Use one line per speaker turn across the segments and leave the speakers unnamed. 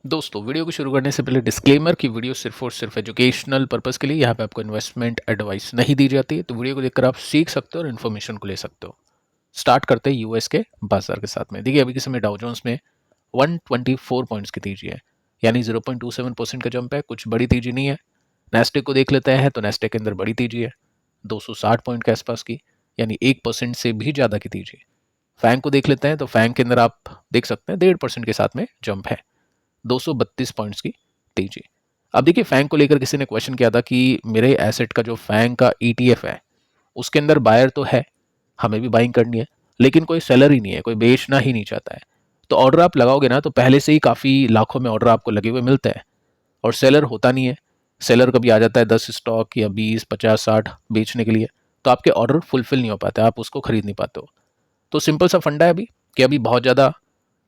दोस्तों वीडियो को शुरू करने से पहले डिस्क्लेमर कि वीडियो सिर्फ और सिर्फ एजुकेशनल पर्पस के लिए, यहाँ पे आपको इन्वेस्टमेंट एडवाइस नहीं दी जाती है। तो वीडियो को देखकर आप सीख सकते हो और इन्फॉर्मेशन को ले सकते हो। स्टार्ट करते हैं यूएस के बाजार के साथ में। देखिए अभी के समय डाउ जोन्स में 124 पॉइंट्स की तेजी है, यानी 0.27% का जंप है, कुछ बड़ी तेजी नहीं है। नेस्टेक को देख लेते हैं तो नेस्टेक के अंदर बड़ी तेजी है 260 पॉइंट के आसपास की, यानी 1% से भी ज़्यादा की तेजी। फैंग को देख लेते हैं तो फैंग के अंदर आप देख सकते हैं 1.5% के साथ में जंप है, 232 पॉइंट्स की तेजी। अब देखिए फैंग को लेकर किसी ने क्वेश्चन किया था कि मेरे एसेट का जो फैंग का ईटीएफ है उसके अंदर बायर तो है, हमें भी बाइंग करनी है, लेकिन कोई सेलर ही नहीं है, कोई बेचना ही नहीं चाहता है। तो ऑर्डर आप लगाओगे ना तो पहले से ही काफ़ी लाखों में ऑर्डर आपको लगे हुए मिलते हैं और सेलर होता नहीं है। सेलर कभी आ जाता है 10 स्टॉक या 20 50 60 बेचने के लिए, तो आपके ऑर्डर फुलफिल नहीं हो पाते, आप उसको खरीद नहीं पाते हो। तो सिंपल सा फंडा है अभी कि अभी बहुत ज़्यादा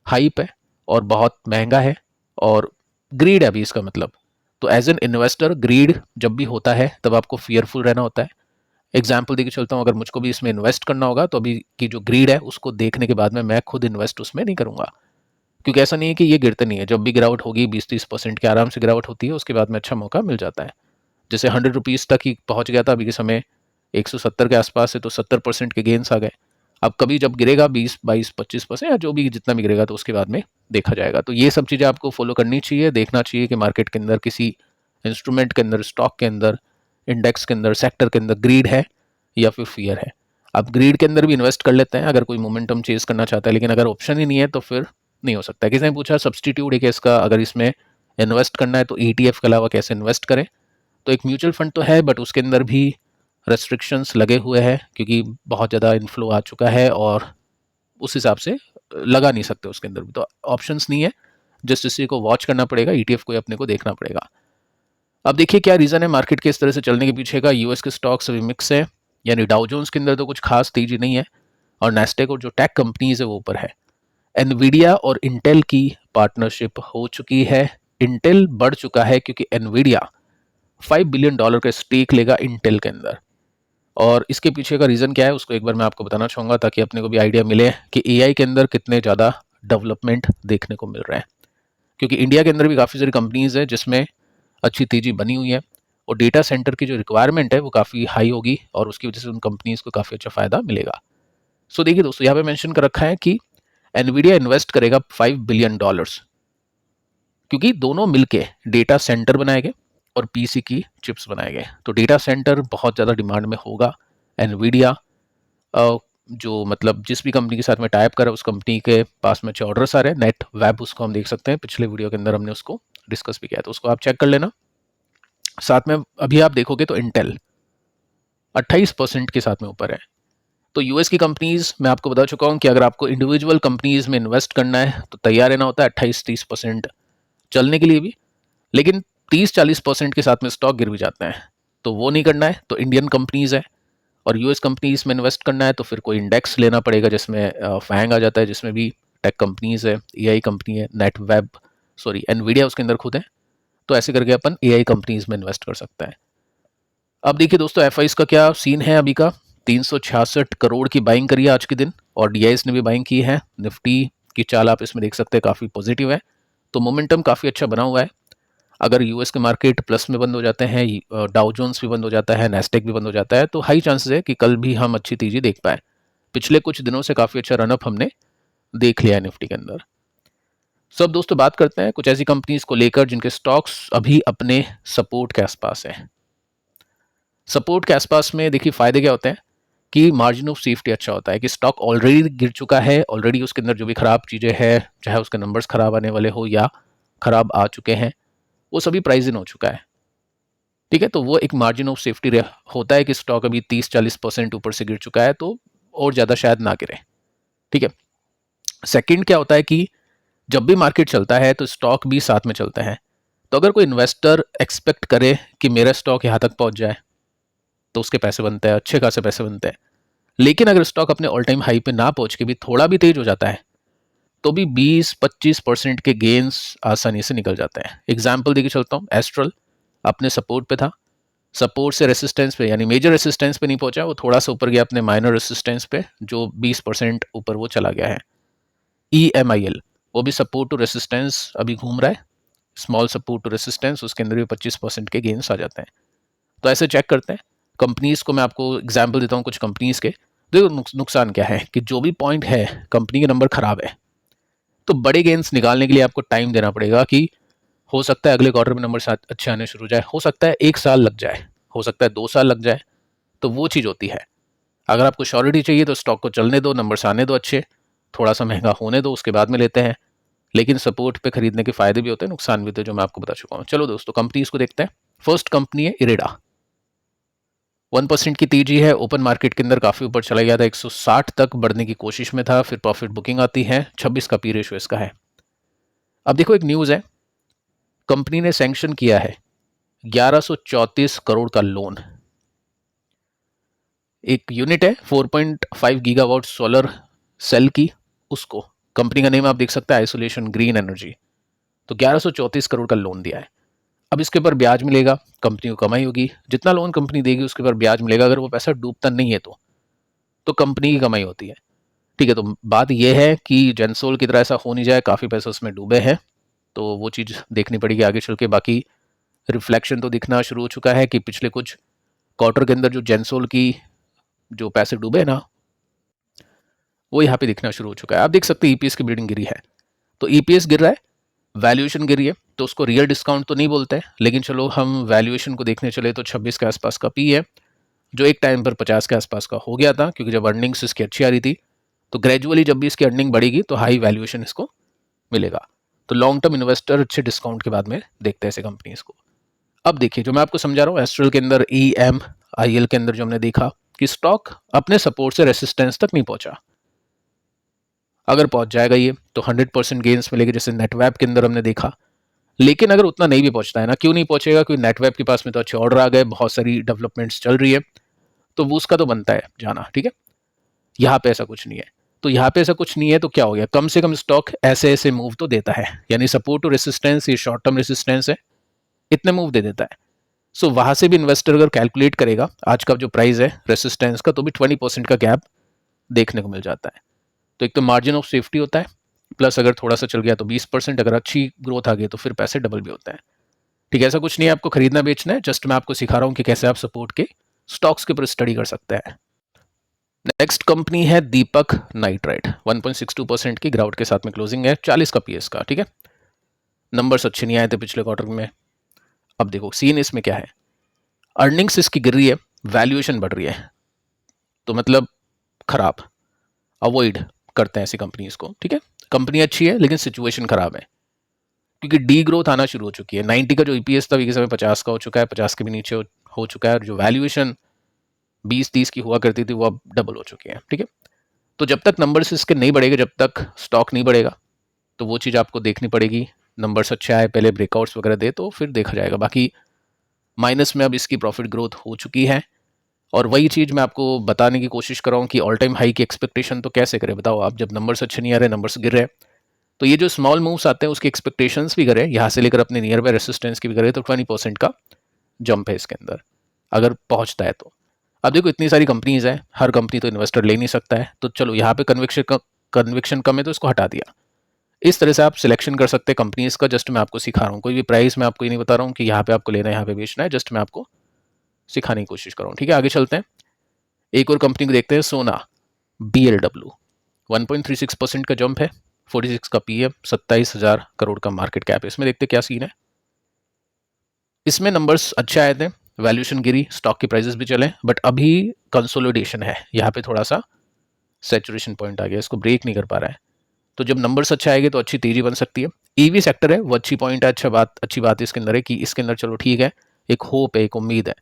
हाइप है और बहुत महंगा है और ग्रीड है अभी इसका मतलब। तो एज एन इन्वेस्टर ग्रीड जब भी होता है तब आपको फियरफुल रहना होता है। एग्जाम्पल देके चलता हूँ, अगर मुझको भी इसमें इन्वेस्ट करना होगा तो अभी की जो ग्रीड है उसको देखने के बाद में मैं खुद इन्वेस्ट उसमें नहीं करूँगा, क्योंकि ऐसा नहीं है कि ये गिरते नहीं है। जब भी गिरावट होगी 20-30% की आराम से गिरावट होती है, उसके बाद में अच्छा मौका मिल जाता है। जैसे 100 रुपीज़ तक ही पहुंच गया था अभी के समय, 170 के आसपास है, तो 70% के गेंस आ गए। अब कभी जब गिरेगा 20-22-25% या जो भी जितना भी गिरेगा तो उसके बाद में देखा जाएगा। तो ये सब चीज़ें आपको फॉलो करनी चाहिए, देखना चाहिए कि मार्केट के अंदर किसी इंस्ट्रूमेंट के अंदर, स्टॉक के अंदर, इंडेक्स के अंदर, सेक्टर के अंदर ग्रीड है या फिर फियर है। आप ग्रीड के अंदर भी इन्वेस्ट कर लेते हैं अगर कोई मोमेंटम चेज करना चाहता है, लेकिन अगर ऑप्शन ही नहीं है तो फिर नहीं हो सकता। किसी ने पूछा सब्सटीट्यूट है इसका, अगर इसमें इन्वेस्ट करना है तो ईटीएफ के अलावा कैसे इन्वेस्ट करें। तो एक म्यूचुअल फंड तो है बट उसके अंदर भी रेस्ट्रिक्शंस लगे हुए हैं, क्योंकि बहुत ज़्यादा इन्फ्लो आ चुका है और उस हिसाब से लगा नहीं सकते उसके अंदर भी, तो ऑप्शंस नहीं है। जस्ट इसी को वॉच करना पड़ेगा, ईटीएफ को अपने को देखना पड़ेगा। अब देखिए क्या रीज़न है मार्केट के इस तरह से चलने के पीछे का। यूएस के स्टॉक्स अभी मिक्स है, यानी डाउ जोन्स के अंदर तो कुछ खास तेजी नहीं है और नेस्टेक और जो टेक कंपनीज है वो ऊपर है। एनवीडिया और इंटेल की पार्टनरशिप हो चुकी है। इंटेल बढ़ चुका है क्योंकि एनवीडिया $5 बिलियन का स्टेक लेगा इंटेल के अंदर। और इसके पीछे का रीज़न क्या है उसको एक बार मैं आपको बताना चाहूँगा, ताकि अपने को भी आइडिया मिले कि एआई के अंदर कितने ज़्यादा डेवलपमेंट देखने को मिल रहे हैं। क्योंकि इंडिया के अंदर भी काफ़ी सारी कंपनीज है जिसमें अच्छी तेज़ी बनी हुई है और डेटा सेंटर की जो रिक्वायरमेंट है वो काफ़ी हाई होगी और उसकी वजह से उन कंपनीज को काफ़ी अच्छा फ़ायदा मिलेगा। सो देखिए दोस्तों, यहाँ पे मेंशन कर रखा है कि एनवीडिया इन्वेस्ट करेगा $5 बिलियन, क्योंकि दोनों मिलके डेटा सेंटर बनाएंगे और पीसी की चिप्स बनाएंगे। तो डेटा सेंटर बहुत ज़्यादा डिमांड में होगा। एनवीडिया जो मतलब जिस भी कंपनी के साथ में टाइप करा उस कंपनी के पास में अच्छे ऑर्डर्स आ रहे हैं। नेट वेब उसको हम देख सकते हैं, पिछले वीडियो के अंदर हमने उसको डिस्कस भी किया, तो उसको आप चेक कर लेना। साथ में अभी आप देखोगे तो इंटेल 28% के साथ में ऊपर है। तो यूएस की कंपनीज मैं आपको बता चुका हूँ कि अगर आपको इंडिविजुअल कंपनीज में इन्वेस्ट करना है तो तैयार रहना होता है 28-30% चलने के लिए भी, लेकिन 30-40% के साथ में स्टॉक गिर भी जाते हैं, तो वो नहीं करना है। तो इंडियन कंपनीज है और यूएस कंपनीज में इन्वेस्ट करना है तो फिर कोई इंडेक्स लेना पड़ेगा जिसमें फैंग आ जाता है, जिसमें भी टेक कंपनीज है, एआई कंपनी है, नेट वेब सॉरी एनवीडिया उसके अंदर खुद है। तो ऐसे करके अपन एआई कंपनीज में इन्वेस्ट कर सकते हैं। अब देखिए दोस्तों एफ का क्या सीन है अभी का। 366 करोड़ की बाइंग करी है आज के दिन और डीआईएस ने भी बाइंग की है। निफ्टी की चाल आप इसमें देख सकते हैं, काफ़ी पॉजिटिव है, तो मोमेंटम काफ़ी अच्छा बना हुआ है। अगर यूएस के मार्केट प्लस में बंद हो जाते हैं, डाउ जोन्स भी बंद हो जाता है, नेस्टेक भी बंद हो जाता है, तो हाई चांसेस है कि कल भी हम अच्छी तेजी देख पाए। पिछले कुछ दिनों से काफ़ी अच्छा रनअप हमने देख लिया है निफ्टी के अंदर। सब दोस्तों बात करते हैं कुछ ऐसी कंपनीज को लेकर जिनके स्टॉक्स अभी अपने सपोर्ट के आसपास है। सपोर्ट के आसपास में देखिए फायदे क्या होते हैं कि मार्जिन ऑफ सेफ्टी अच्छा होता है कि स्टॉक ऑलरेडी गिर चुका है, ऑलरेडी उसके अंदर जो भी खराब चीज़ें हैं, चाहे उसके नंबर्स खराब आने वाले हो या खराब आ चुके हैं, वो सभी प्राइस इन हो चुका है। ठीक है, तो वो एक मार्जिन ऑफ सेफ्टी होता है कि स्टॉक अभी 30-40% ऊपर से गिर चुका है तो और ज़्यादा शायद ना गिरे। ठीक है, सेकंड क्या होता है कि जब भी मार्केट चलता है तो स्टॉक भी साथ में चलता है। तो अगर कोई इन्वेस्टर एक्सपेक्ट करे कि मेरा स्टॉक यहाँ तक पहुँच जाए तो उसके पैसे बनते हैं, अच्छे खासे पैसे बनते हैं। लेकिन अगर स्टॉक अपने ऑल टाइम हाई पे ना पहुँच के भी थोड़ा भी तेज हो जाता है तो भी 20-25% के गेंस आसानी से निकल जाते हैं। एग्जाम्पल देके चलता हूँ, एस्ट्रल अपने सपोर्ट पे था, सपोर्ट से रेसिस्टेंस पे यानी मेजर रेसिस्टेंस पे नहीं पहुंचा, वो थोड़ा सा ऊपर गया अपने माइनर रेसिस्टेंस पे जो 20% ऊपर वो चला गया है। EMIL वो भी सपोर्ट टू रेसिस्टेंस अभी घूम रहा है स्मॉल सपोर्ट टू रेसिस्टेंस, उसके अंदर भी 25% के गेंस आ जाते हैं। तो ऐसे चेक करते हैं। कंपनीज को मैं आपको एग्जाम्पल देता हूँ कुछ कंपनीज के। देखो नुकसान क्या है कि जो भी पॉइंट है कंपनी के नंबर खराब है, तो बड़े गेंस निकालने के लिए आपको टाइम देना पड़ेगा कि हो सकता है अगले क्वार्टर में नंबर अच्छे आने शुरू हो जाए, हो सकता है 1 साल लग जाए, हो सकता है 2 साल लग जाए। तो वो चीज़ होती है। अगर आपको श्योरिटी चाहिए तो स्टॉक को चलने दो, नंबर्स आने दो अच्छे, थोड़ा सा महंगा होने दो, उसके बाद में लेते हैं। लेकिन सपोर्ट पे खरीदने के फायदे भी होते हैं, नुकसान भी होते हैं, जो मैं आपको बता चुका हूँ। चलो दोस्तों कंपनीज को देखते हैं। फर्स्ट कंपनी है इरेडा। 1% की तेजी है, ओपन मार्केट के अंदर काफी ऊपर चला गया था, 160 तक बढ़ने की कोशिश में था, फिर प्रॉफिट बुकिंग आती है, 26 का पी रेशियो इसका है। अब देखो एक न्यूज है, कंपनी ने सैंक्शन किया है 1134 करोड़ का लोन। एक यूनिट है 4.5 गीगावाट सोलर सेल की, उसको कंपनी का नेम आप देख सकते हैं आइसोलेशन ग्रीन एनर्जी। तो 1134 करोड़ का लोन दिया है। अब इसके ऊपर ब्याज मिलेगा, कंपनी को कमाई होगी, जितना लोन कंपनी देगी उसके ऊपर ब्याज मिलेगा। अगर वो पैसा डूबता नहीं है तो कंपनी की कमाई होती है। ठीक है, तो बात यह है कि जेंसोल की तरह ऐसा हो नहीं जाए, काफ़ी पैसे उसमें डूबे हैं, तो वो चीज़ देखनी पड़ेगी आगे चल के। बाकी रिफ्लेक्शन तो दिखना शुरू हो चुका है कि पिछले कुछ क्वार्टर के अंदर जो जेंसोल की जो पैसे डूबे ना, वो यहाँ पे दिखना शुरू हो चुका है। आप देख सकते हैं ईपीएस की बिल्डिंग गिरी है, तो ईपीएस गिर रहा है, वैल्यूएशन गिरी है, तो उसको रियल डिस्काउंट तो नहीं बोलते हैं, लेकिन चलो हम वैल्यूएशन को देखने चले तो 26 के आसपास का पी है, जो एक टाइम पर 50 के आसपास का हो गया था, क्योंकि जब अर्निंग्स इसकी अच्छी आ रही थी। तो ग्रेजुअली जब भी इसकी अर्निंग बढ़ेगी तो हाई वैल्यूएशन इसको मिलेगा। तो लॉन्ग टर्म इन्वेस्टर अच्छे डिस्काउंट के बाद में देखते हैं ऐसे कंपनीज को। अब देखिए जो मैं आपको समझा रहा हूँ, एस्ट्रल के अंदर EMIL के अंदर जो हमने देखा कि स्टॉक अपने सपोर्ट से रेसिस्टेंस तक नहीं पहुंचा। अगर पहुंच जाएगा ये तो 100% गेन्स मिलेगी, जैसे नेटवैप के अंदर हमने देखा। लेकिन अगर उतना नहीं भी पहुंचता है ना, क्यों नहीं पहुंचेगा, क्योंकि नेटवैप के पास में तो अच्छे ऑर्डर आ गए, बहुत सारी डेवलपमेंट्स चल रही है, तो वो उसका तो बनता है जाना। ठीक है, यहाँ पे ऐसा कुछ नहीं है। तो यहाँ पे ऐसा कुछ नहीं है तो क्या हो गया, कम से कम स्टॉक ऐसे ऐसे मूव तो देता है, यानी सपोर्ट टू रेसिस्टेंस, ये शॉर्ट टर्म रेसिस्टेंस है, इतने मूव दे देता है। सो वहां से भी इन्वेस्टर अगर कैलकुलेट करेगा आज का जो प्राइस है रेसिस्टेंस का, तो भी 20% का गैप देखने को मिल जाता है। तो एक तो मार्जिन ऑफ सेफ्टी होता है, प्लस अगर थोड़ा सा चल गया तो 20%, अगर अच्छी ग्रोथ आ गई तो फिर पैसे डबल भी होते हैं। ठीक है, ऐसा कुछ नहीं है आपको खरीदना बेचना है, जस्ट मैं आपको सिखा रहा हूँ कि कैसे आप सपोर्ट के स्टॉक्स के ऊपर स्टडी कर सकते हैं। नेक्स्ट कंपनी है दीपक नाइट्राइट। 1.62% की गिरावट के साथ में क्लोजिंग है, 40 का पीएस का। ठीक है, नंबर्स अच्छे नहीं आए थे पिछले क्वार्टर में। अब देखो सीन इसमें क्या है, अर्निंग्स इसकी गिर रही है, वैल्यूएशन बढ़ रही है, तो मतलब खराब, अवॉइड करते हैं ऐसी कंपनीज को। ठीक है, कंपनी अच्छी है लेकिन सिचुएशन खराब है, क्योंकि डी ग्रोथ आना शुरू हो चुकी है। 90 का जो ईपीएस था समय 50 का हो चुका है, 50 के भी नीचे हो चुका है, और जो वैल्यूएशन 20-30 की हुआ करती थी वो अब डबल हो चुकी है। ठीक है, तो जब तक नंबर्स इसके नहीं बढ़ेगा, जब तक स्टॉक नहीं बढ़ेगा, तो वो चीज़ आपको देखनी पड़ेगी। नंबर्स अच्छे आए, पहले ब्रेकआउट्स वगैरह दे, तो फिर देखा जाएगा। बाकी माइनस में अब इसकी प्रॉफिट ग्रोथ हो चुकी है, और वही चीज़ मैं आपको बताने की कोशिश कर रहा हूँ कि ऑल टाइम हाई की एक्सपेक्टेशन तो कैसे करें बताओ आप, जब नंबर्स अच्छे नहीं आ रहे, नंबर्स गिर रहे, तो ये जो स्मॉल मूव्स आते हैं उसकी एक्सपेक्टेशंस भी करें, यहाँ से लेकर अपने नियर बाय रेसिस्टेंस की भी करें, तो 20% का जंप है इसके अंदर अगर पहुँचता है तो। अब देखो इतनी सारी कंपनीज हैं, हर कंपनी तो इन्वेस्टर ले नहीं सकता है, तो चलो यहाँ पे कन्विक्शन कम है तो इसको हटा दिया। इस तरह से आप सिलेक्शन कर सकते हैं कंपनीज का। जस्ट मैं आपको सिखा रहा हूँ, कोई भी प्राइस मैं आपको ये नहीं बता रहा हूँ कि यहाँ पे आपको लेना है यहाँ पे बेचना है, जस्ट मैं आपको सिखाने की कोशिश कर रहा हूँ। ठीक है, आगे चलते हैं, एक और कंपनी को देखते हैं, सोना BLW। 1.36% का जंप है, 46 का पी है, 27,000 करोड़ का मार्केट कैप है। इसमें देखते क्या सीन है। इसमें नंबर्स अच्छे आए थे, वैल्यूएशन गिरी, स्टॉक की प्राइसेस भी चले, बट अभी कंसोलिडेशन है, यहाँ पे थोड़ा सा सैचुरेशन पॉइंट आ गया, इसको ब्रेक नहीं कर पा रहा है। तो जब नंबर्स अच्छे आएंगे तो अच्छी तेजी बन सकती है। ईवी सेक्टर है वो अच्छी पॉइंट है, अच्छी बात इसके अंदर है कि इसके अंदर चलो ठीक है, एक होप है, एक उम्मीद है।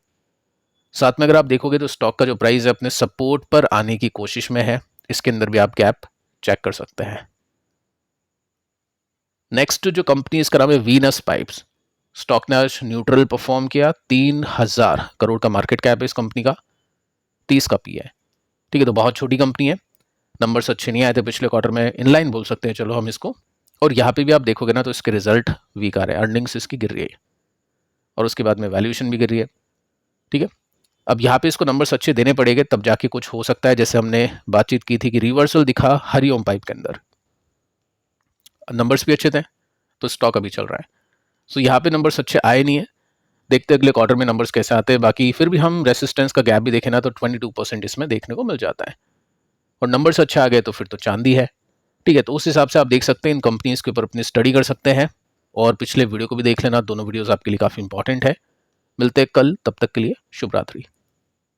साथ में अगर आप देखोगे तो स्टॉक का जो प्राइस है अपने सपोर्ट पर आने की कोशिश में है, इसके अंदर भी आप गैप चेक कर सकते हैं। नेक्स्ट जो कंपनी इसका नाम है वीनस पाइप्स। स्टॉक ने आज न्यूट्रल परफॉर्म किया, 3,000 करोड़ का मार्केट कैप है इस कंपनी का, 30 का पी है। ठीक है, तो बहुत छोटी कंपनी है, नंबर्स अच्छे नहीं आए थे पिछले क्वार्टर में, इनलाइन बोल सकते हैं चलो हम इसको। और यहाँ पे भी आप देखोगे ना तो इसके रिजल्ट वीक आ रहे हैं, अर्निंग्स इसकी गिर रही है, और उसके बाद में वैल्यूएशन भी गिर रही है। ठीक है, अब यहाँ पे इसको नंबर्स अच्छे देने पड़ेंगे तब जाके कुछ हो सकता है, जैसे हमने बातचीत की थी कि रिवर्सल दिखा हरिओम पाइप के अंदर, नंबर्स भी अच्छे थे तो स्टॉक अभी चल रहा है। सो यहाँ पे नंबर्स अच्छे आए नहीं है, देखते अगले क्वार्टर में नंबर्स कैसे आते हैं। बाकी फिर भी हम रेसिस्टेंस का गैप भी देखें ना तो 22% इसमें देखने को मिल जाता है, और नंबर्स अच्छे आ गए तो फिर तो चांदी है। ठीक है, तो उस हिसाब से आप देख सकते हैं, इन कंपनीज के ऊपर अपनी स्टडी कर सकते हैं, और पिछले वीडियो को भी देख लेना, दोनों वीडियोस आपके लिए काफ़ी इंपॉर्टेंट है। मिलते हैं कल, तब तक के लिए शुभ रात्रि।